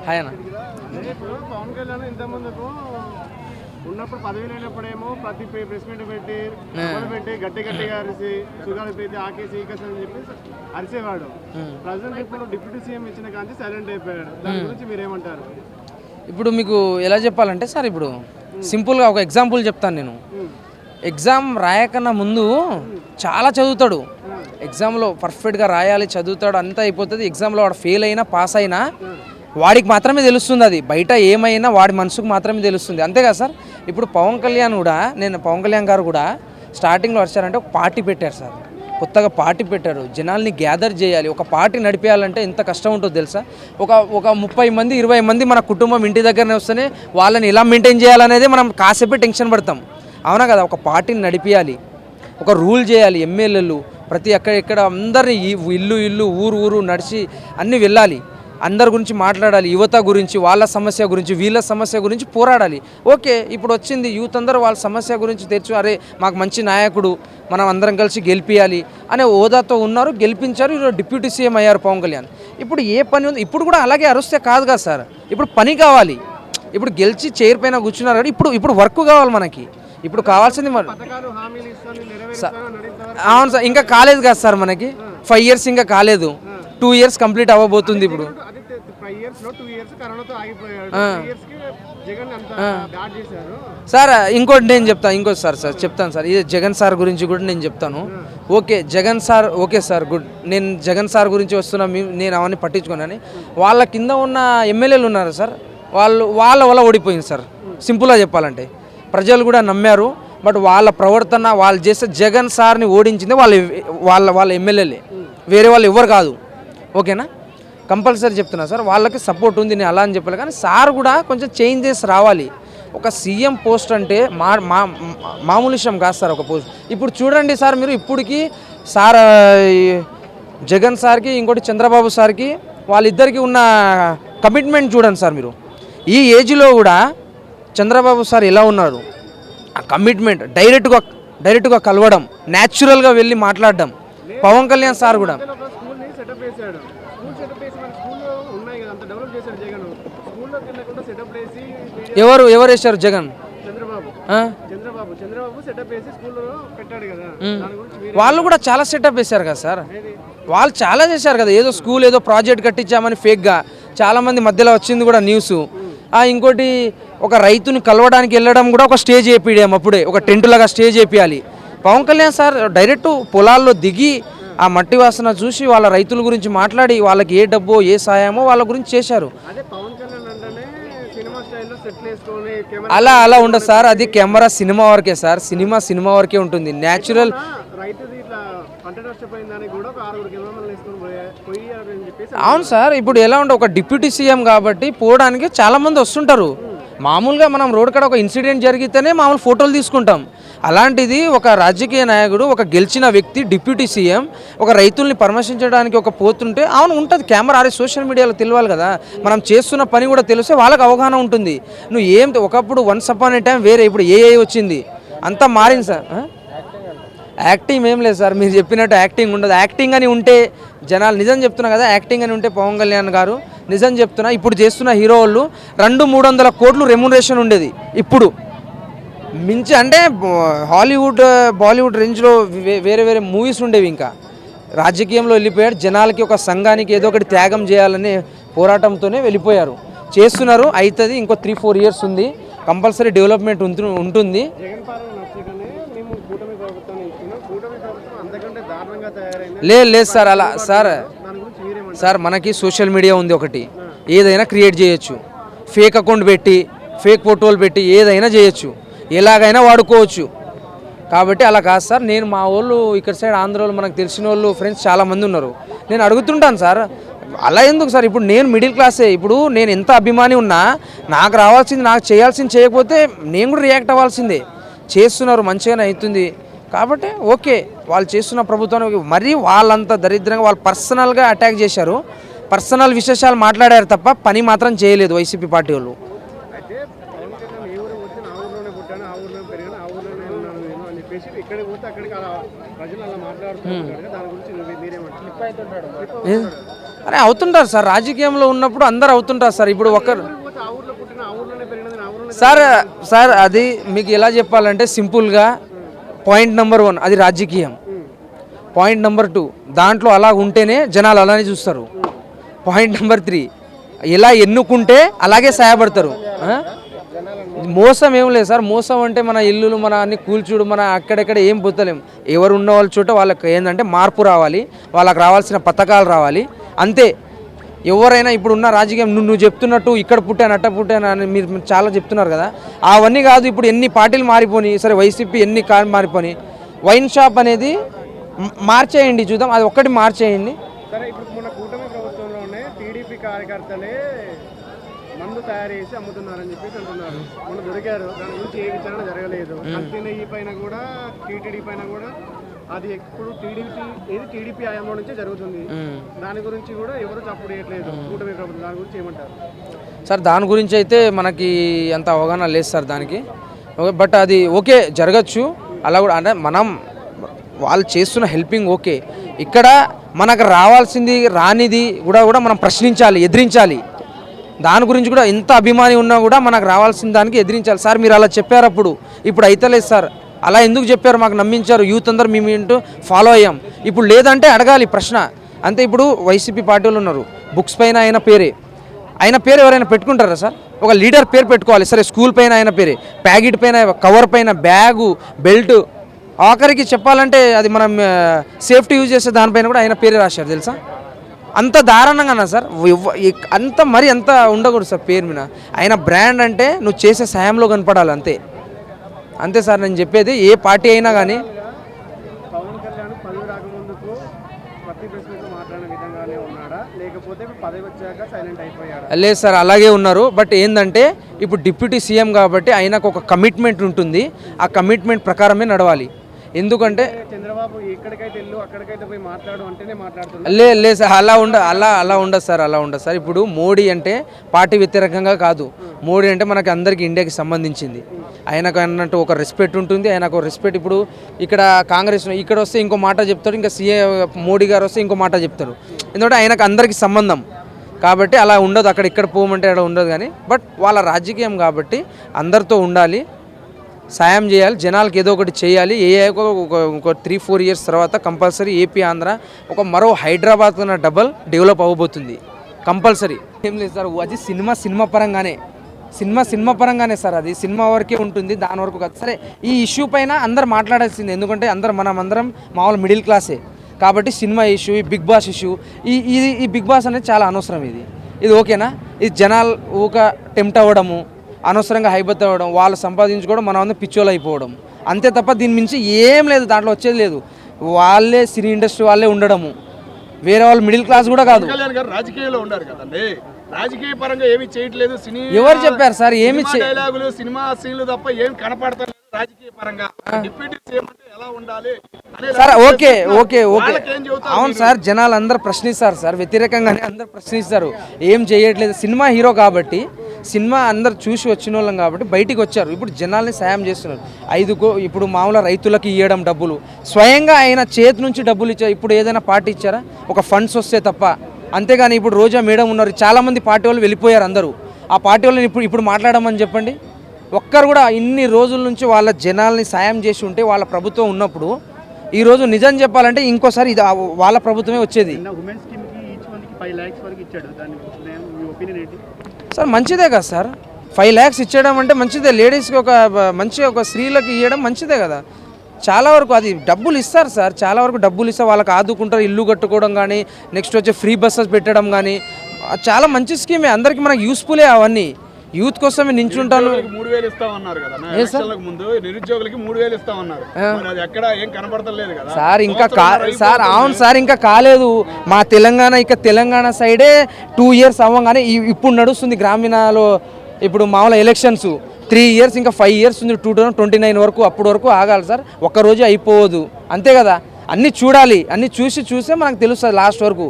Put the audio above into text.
Hi అన్న. ఇప్పుడు పవన్ కళ్యాణ్ ఇంతకుముందుకు ఉన్నప్పుడు పదవి లేనప్పుడేమో ప్రతి ప్రెస్ మీట్ పెట్టి గట్టిగా అరిసి సుగాలు పెట్టి ఆకేసి ఈకేసి అని చెప్పి అరిసేవాడు. ప్రజెంట్ ఇప్పుడు డిప్యూటీ సీఎం ఇచ్చిన కానీ సైలెంట్ అయిపోయాడు. దాని గురించి మీరేమంటారు? ఇప్పుడు మీకు ఎలా చెప్పాలంటే సార్, ఇప్పుడు సింపుల్గా ఒక ఎగ్జాంపుల్ చెప్తాను నేను. ఎగ్జామ్ రాయకన్నా ముందు చాలా చదువుతాడు. ఎగ్జామ్లో పర్ఫెక్ట్గా రాయాలి, చదువుతాడు, అంతా అయిపోతుంది. ఎగ్జామ్లో వాడు ఫెయిల్ అయినా పాస్ అయినా వాడికి మాత్రమే తెలుస్తుంది. అది బయట ఏమైనా వాడి మనసుకు మాత్రమే తెలుస్తుంది. అంతేగా సార్. ఇప్పుడు పవన్ కళ్యాణ్ గారు కూడా స్టార్టింగ్లో వచ్చారంటే ఒక పార్టీ పెట్టారు సార్. కొత్తగా పార్టీ పెట్టారు. జనాల్ని గ్యాదర్ చేయాలి, ఒక పార్టీ నడిపేయాలంటే ఎంత కష్టం ఉంటుందో తెలుసా. ఒక 30 మంది 20 మంది మన కుటుంబం ఇంటి దగ్గరనే వస్తేనే వాళ్ళని ఎలా మెయింటైన్ చేయాలనేది మనం కాసేపే టెన్షన్ పడతాం. అవునా కదా. ఒక పార్టీని నడిపియాలి, ఒక రూల్ చేయాలి. ఎమ్మెల్యేలు ప్రతి ఎక్కడ అందరినీ ఇల్లు ఊరు నడిచి అన్నీ వెళ్ళాలి. అందరి గురించి మాట్లాడాలి. యువత గురించి, వాళ్ళ సమస్య గురించి, వీళ్ళ సమస్య గురించి పోరాడాలి. ఓకే, ఇప్పుడు వచ్చింది యూత్ అందరూ వాళ్ళ సమస్య గురించి తెచ్చు, అరే మాకు మంచి నాయకుడు, మనం అందరం కలిసి గెలిపించాలి అనే హోదాతో ఉన్నారు, గెలిపించారు. ఈరోజు డిప్యూటీ సీఎం అయ్యారు పవన్ కళ్యాణ్. ఇప్పుడు ఏ పని ఉంది? ఇప్పుడు కూడా అలాగే అరుస్తే కాదు కదా సార్. ఇప్పుడు పని కావాలి. ఇప్పుడు గెలిచి చైర్ పైన కూర్చున్నారు కదా, ఇప్పుడు వర్క్ కావాలి మనకి. ఇప్పుడు కావాల్సింది అవును సార్. ఇంకా కాలేదు కదా సార్, మనకి 5 years ఇంకా కాలేదు. 2 years కంప్లీట్ అవ్వబోతుంది ఇప్పుడు. సార్ ఇంకోటి నేను చెప్తాను, సార్ చెప్తాను సార్. ఇది జగన్ సార్ గురించి కూడా నేను చెప్తాను. Okay Jagan sir, okay sir good. నేను జగన్ సార్ గురించి వస్తున్నా, నేను అవన్నీ పట్టించుకున్నాను. వాళ్ళ కింద ఉన్న ఎమ్మెల్యేలు ఉన్నారు సార్, వాళ్ళ వల్ల ఓడిపోయింది సార్. సింపుల్గా చెప్పాలంటే ప్రజలు కూడా నమ్మారు. బట్ వాళ్ళ ప్రవర్తన, వాళ్ళు చేసే జగన్ సార్ని ఓడించింది వాళ్ళ ఎమ్మెల్యేలే, వేరే వాళ్ళు ఎవరు కాదు. ఓకేనా, కంపల్సరీ చెప్తున్నా సార్. వాళ్ళకి సపోర్ట్ ఉంది, నేను అలా అని చెప్పాలి. కానీ సార్ కూడా కొంచెం చేంజెస్ రావాలి. ఒక సీఎం పోస్ట్ అంటే మామూలు విషయం కాదు సార్ ఒక పోస్ట్. ఇప్పుడు చూడండి సార్, మీరు ఇప్పటికీ సార్ జగన్ సార్కి ఇంకోటి చంద్రబాబు సార్కి వాళ్ళిద్దరికి ఉన్న కమిట్మెంట్ చూడండి సార్. మీరు ఈ ఏజ్లో కూడా చంద్రబాబు సార్ ఎలా ఉన్నారు, ఆ కమిట్మెంట్, డైరెక్ట్గా కలవడం, న్యాచురల్గా వెళ్ళి మాట్లాడడం. పవన్ కళ్యాణ్ సార్ కూడా ఎవరు వేశారు? జగన్, వాళ్ళు కూడా చాలా సెటప్ వేశారు కదా సార్. వాళ్ళు చాలా చేశారు కదా. ఏదో స్కూల్ ఏదో ప్రాజెక్ట్ కట్టించామని ఫేక్గా చాలామంది మధ్యలో వచ్చింది కూడా న్యూస్. ఇంకోటి ఒక రైతుని కలవడానికి వెళ్ళడం కూడా ఒక స్టేజ్ వేపిడాం. అప్పుడే ఒక టెంట్ లాగా స్టేజ్ వేపియాలి. పవన్ కళ్యాణ్ సార్ డైరెక్ట్ పొలాల్లో దిగి ఆ మట్టి వాసన చూసి వాళ్ళ రైతుల గురించి మాట్లాడి వాళ్ళకి ఏ డబ్బో ఏ సాయమో వాళ్ళ గురించి చేశారు. అలా ఉండదు సార్. అది కెమెరా సినిమా వరకే సార్. సినిమా వరకే ఉంటుంది. న్యాచురల్ అవును సార్. ఇప్పుడు ఎలా ఉంటే ఒక డిప్యూటీ సీఎం కాబట్టి పోవడానికి చాలామంది వస్తుంటారు. మామూలుగా మనం రోడ్ కాడ ఒక ఇన్సిడెంట్ జరిగితేనే మామూలు ఫోటోలు తీసుకుంటాం. అలాంటిది ఒక రాజకీయ నాయకుడు, ఒక గెలిచిన వ్యక్తి, డిప్యూటీ సీఎం ఒక రైతుల్ని పరామర్శించడానికి ఒక పోతుంటే అవును ఉంటుంది. కెమెరా సోషల్ మీడియాలో తెలియాలి కదా. మనం చేస్తున్న పని కూడా తెలిస్తే వాళ్ళకి అవగాహన ఉంటుంది. నువ్వు ఒకప్పుడు వన్స్ అపాన్ ఏ టైం వేరే, ఇప్పుడు ఏ వచ్చింది, అంతా మారింది సార్. యాక్టింగ్ ఏం లేదు సార్, మీరు చెప్పినట్టు యాక్టింగ్ ఉండదు. యాక్టింగ్ అని ఉంటే జనాలు, నిజం చెప్తున్నా కదా, యాక్టింగ్ అని ఉంటే పవన్ కళ్యాణ్ గారు, నిజం చెప్తున్నా, ఇప్పుడు చేస్తున్న హీరో వాళ్ళు 200-300 కోట్లు రెమ్యునరేషన్ ఉండేది. ఇప్పుడు మించి అంటే హాలీవుడ్ బాలీవుడ్ రేంజ్లో వేరే మూవీస్ ఉండేవి. ఇంకా రాజకీయంలో వెళ్ళిపోయారు. జనాలకి ఒక సంఘానికి ఏదో ఒకటి త్యాగం చేయాలనే పోరాటంతోనే వెళ్ళిపోయారు. చేస్తున్నారు, అవుతుంది. ఇంకో 3-4 years ఉంది. కంపల్సరీ డెవలప్మెంట్ ఉంటుంది. లేదు సార్, అలా సార్ మనకి సోషల్ మీడియా ఉంది ఒకటి, ఏదైనా క్రియేట్ చేయొచ్చు. ఫేక్ అకౌంట్ పెట్టి, ఫేక్ ఫోటోలు పెట్టి ఏదైనా చేయొచ్చు, ఎలాగైనా వాడుకోవచ్చు. కాబట్టి అలా కాదు సార్. నేను మా వాళ్ళు ఇక్కడ సైడ్ ఆంధ్రాలో మనకు తెలిసిన వాళ్ళు ఫ్రెండ్స్ చాలామంది ఉన్నారు. నేను అడుగుతుంటాను సార్, అలా ఎందుకు సార్? ఇప్పుడు నేను మిడిల్ క్లాసే. ఇప్పుడు నేను ఎంత అభిమాని ఉన్నా నాకు రావాల్సింది, నాకు చేయాల్సింది చేయకపోతే నేను కూడా రియాక్ట్ అవ్వాల్సిందే. చేస్తున్నారు, మంచిగానే అవుతుంది. కాబట్టి ఓకే, వాళ్ళు చేస్తున్న ప్రభుత్వానికి మరీ వాళ్ళంతా దరిద్రంగా వాళ్ళు పర్సనల్గా అటాక్ చేశారు, పర్సనల్ విశేషాలు మాట్లాడారు తప్ప పని మాత్రం చేయలేదు వైసీపీ పార్టీ వాళ్ళు. అరే అవుతుంటారు సార్, రాజకీయంలో ఉన్నప్పుడు అందరు అవుతుంటారు సార్. ఇప్పుడు ఒకరు పోతే ఆ ఊర్లో పుట్టిన ఆ ఊర్లోనే పెరిగినది ఆ ఊర్లోనే సార్ అది మీకు ఎలా చెప్పాలంటే సింపుల్గా పాయింట్ నెంబర్ 1 అది రాజకీయం. పాయింట్ నెంబర్ 2 దాంట్లో అలా ఉంటేనే జనాలు అలానే చూస్తారు. పాయింట్ నెంబర్ 3 ఎలా ఎన్నుకుంటే అలాగే సహాయపడతారు. మోసం ఏం లేదు సార్. మోసం అంటే మన ఇల్లులు మన అన్ని కూల్చుడు, మన అక్కడెక్కడ ఏం పొత్తలేం. ఎవరు ఉన్న వాళ్ళ చోట వాళ్ళకి ఏంటంటే మార్పు రావాలి, వాళ్ళకి రావాల్సిన పథకాలు రావాలి అంతే. ఎవరైనా ఇప్పుడు ఉన్న రాజకీయం నువ్వు చెప్తున్నట్టు ఇక్కడ పుట్టాను అట్ట పుట్టాను అని మీరు చాలా చెప్తున్నారు కదా, అవన్నీ కాదు. ఇప్పుడు ఎన్ని పార్టీలు మారిపోయి సరే, వైసీపీ ఎన్ని మారిపోయి వైన్ షాప్ అనేది మార్చేయండి చూద్దాం, అది ఒక్కటి మార్చేయండి. సరే ఇప్పుడు మన కూటమి ప్రభుత్వంలోనే టీడీపీ కార్యకర్తలే మందు తయారు చేసి అమ్ముతున్నారని చెప్పేసి అంటున్నారు. మొన్న దొరికారు, దాని గురించి ఏ విచారణ జరగలేదు. ఈ పైన కూడా టీటీడీ పైన కూడా అది ఎప్పుడు టీడీపీ హయాంలో నుంచే జరుగుతుంది. దాని గురించి కూడా ఎవరు చప్పుడు చేయట్లేదు కూటమి ప్రభుత్వం. దాని గురించి ఏమంటారు సార్? దాని గురించి అయితే మనకి అంత అవగాహన లేదు సార్ దానికి. బట్ అది ఓకే జరగచ్చు అలా కూడా. అంటే మనం వాళ్ళు చేస్తున్న హెల్పింగ్ ఓకే. ఇక్కడ మనకు రావాల్సింది రానిది కూడా మనం ప్రశ్నించాలి, ఎదిరించాలి. దాని గురించి కూడా ఎంత అభిమాని ఉన్నా కూడా మనకు రావాల్సిన దానికి ఎదిరించాలి. సార్ మీరు అలా చెప్పారు అప్పుడు, ఇప్పుడు అయితలేదు సార్. అలా ఎందుకు చెప్పారు? మాకు నమ్మించారు, యూత్ అందరు మేము ఏంటో ఫాలో అయ్యాం. ఇప్పుడు లేదంటే అడగాలి ప్రశ్న అంతే. ఇప్పుడు వైసీపీ పార్టీలు ఉన్నారు, బుక్స్ పైన ఆయన పేరు ఎవరైనా పెట్టుకుంటారా సార్? ఒక లీడర్ పేరు పెట్టుకోవాలి. సరే స్కూల్ పైన ఆయన పేరే, ప్యాకెట్ పైన, కవర్ పైన, బ్యాగు, బెల్ట్, ఆఖరికి చెప్పాలంటే అది మనం సేఫ్టీ యూజ్ చేసే దానిపైన కూడా ఆయన పేరే రాశారు తెలుసా. అంత దారుణంగా సార్, అంత మరి అంత ఉండకూడదు సార్ పేరు మీద. ఆయన బ్రాండ్ అంటే నువ్వు చేసే సాయంలో కనపడాలి అంతే. అంతే సార్ నేను చెప్పేది. ఏ పార్టీ అయినా కానీ పవన్ కళ్యాణ్ పదవి రాకముందుకు ప్రతి ప్రెస్ మీట్లో మాట్లాడిన విధంగానే ఉన్నాడా, లేకపోతే పదవి వచ్చాక సైలెంట్ అయిపోయాడా? లేదు సార్ అలాగే ఉన్నారు. బట్ ఏంటంటే ఇప్పుడు డిప్యూటీ సీఎం కాబట్టి ఆయనకు ఒక కమిట్మెంట్ ఉంటుంది. ఆ కమిట్మెంట్ ప్రకారమే నడవాలి. ఎందుకంటే చంద్రబాబు ఎక్కడికైతే వెళ్ళు అక్కడికైతే పోయి మాట్లాడు అంటేనే మాట్లాడుతున్నారు. లేదు సార్ అలా ఉండదు సార్. ఇప్పుడు మోడీ అంటే పార్టీ వ్యతిరేకంగా కాదు. మోడీ అంటే మనకి అందరికీ ఇండియాకి సంబంధించింది. ఆయనకు అన్నట్టు ఒక రెస్పెక్ట్ ఉంటుంది. ఆయనకు రెస్పెక్ట్. ఇప్పుడు ఇక్కడ కాంగ్రెస్ ఇక్కడ వస్తే ఇంకో మాట చెప్తాడు, ఇంకా మోడీ గారు వస్తే ఇంకో మాట చెప్తారు. ఎందుకంటే ఆయనకు అందరికీ సంబంధం కాబట్టి అలా ఉండదు. అక్కడ ఇక్కడ పోమంటే అక్కడ ఉండదు. కానీ బట్ వాళ్ళ రాజకీయం కాబట్టి అందరితో ఉండాలి, సాయం చేయాలి, జనాలకు ఏదో ఒకటి చేయాలి. ఒక 3-4 ఇయర్స్ తర్వాత కంపల్సరీ ఏపీ ఆంధ్ర ఒక మరో హైదరాబాద్ కన్నా డబల్ డెవలప్ అవ్వబోతుంది కంపల్సరీ. ఏం లేదు సార్, అది సినిమా పరంగానే సార్. అది సినిమా వరకే ఉంటుంది, దాని వరకు కాదు. సరే ఈ ఇష్యూ పైన అందరు మాట్లాడాల్సింది. ఎందుకంటే మనమందరం మామూలు మిడిల్ క్లాసే కాబట్టి సినిమా ఇష్యూ, ఈ బిగ్ బాస్ ఇష్యూ, ఈ బిగ్ బాస్ అనేది చాలా అనవసరం. ఇది ఓకేనా? ఇది జనాలు ఊక టెంప్ట్ అవ్వడము, అనవసరంగా హైబత్ అవ్వడం, వాళ్ళు సంపాదించుకోవడం, మనం అందరం పిచ్చోళ్ళు అయిపోవడం అంతే తప్ప దీని మించి ఏం లేదు. దాంట్లో వచ్చేది లేదు. వాళ్ళే సినీ ఇండస్ట్రీ వాళ్ళే ఉండడము, వేరే వాళ్ళు మిడిల్ క్లాస్ కూడా కాదు. రాజకీయాల్లో ఉన్నారు కదండి, రాజకీయ పరంగా ఏమి చేయట్లేదు. ఎవరు చెప్పారు సార్? ఏమి డైలాగులు, సినిమా సీన్లు తప్ప ఏం కనపడతారు రాజకీయ పరంగా. డిప్యూటీ సీఎం అంటే ఎలా ఉండాలి సార్? ఓకే అవును సార్, జనాలు అందరూ ప్రశ్నిస్తారు సార్, వ్యతిరేకంగానే అందరూ ప్రశ్నిస్తారు. ఏం చేయట్లేదు. సినిమా హీరో కాబట్టి, సినిమా అందరు చూసి వచ్చిన వాళ్ళం కాబట్టి బయటికి వచ్చారు. ఇప్పుడు జనాల్ని సాయం చేస్తున్నారు. ఇప్పుడు మామూలు రైతులకి ఇవ్వడం డబ్బులు, స్వయంగా ఆయన చేతి నుంచి డబ్బులు ఇచ్చారు. ఇప్పుడు ఏదైనా పార్టీ ఇచ్చారా? ఒక ఫండ్స్ వస్తే తప్ప. అంతేగాని ఇప్పుడు రోజా మేడం ఉన్నారు, చాలామంది పార్టీ వాళ్ళు వెళ్ళిపోయారు అందరూ. ఆ పార్టీ వాళ్ళని ఇప్పుడు మాట్లాడమని చెప్పండి. ఒక్కరు కూడా ఇన్ని రోజుల నుంచి వాళ్ళ జనాల్ని సాయం చేసి ఉంటే, వాళ్ళ ప్రభుత్వం ఉన్నప్పుడు ఈరోజు నిజం చెప్పాలంటే ఇంకోసారి ఇది వాళ్ళ ప్రభుత్వమే వచ్చేది. సార్ మంచిదే కదా సార్, 5 lakhs ఇచ్చేయడం అంటే మంచిదే. లేడీస్కి ఒక స్త్రీలకు ఇవ్వడం మంచిదే కదా. చాలా వరకు అది డబ్బులు ఇస్తారు సార్, చాలా వరకు డబ్బులు ఇస్తారు, వాళ్ళకి ఆదుకుంటారు. ఇల్లు కట్టుకోవడం కానీ, నెక్స్ట్ వచ్చే ఫ్రీ బస్సెస్ పెట్టడం కానీ చాలా మంచి స్కీమే. అందరికీ మనకు యూస్ఫుల్లే అవన్నీ. యూత్ కోసమే నించుంటాను. 3000 ఇస్తామన్నారు కదా ముందు, నిరుద్యోగులకి 3000 ఇస్తామన్నారు. అది ఎక్కడ ఏం కనబడతలేదు కదా సార్. ఇంకా సార్ అవును సార్, ఇంకా కాలేదు. మా తెలంగాణ సైడే 2 years అవ్వగానే ఇప్పుడు నడుస్తుంది గ్రామీణలో. ఇప్పుడు మామూలు ఎలక్షన్స్ 3 years, ఇంకా 5 years ఉంది, 2029 వరకు. అప్పటి వరకు ఆగాలి సార్, ఒక్కరోజు అయిపోవద్దు అంతే కదా. అన్నీ చూడాలి, అన్నీ చూసే మనకు తెలుస్తుంది లాస్ట్ వరకు.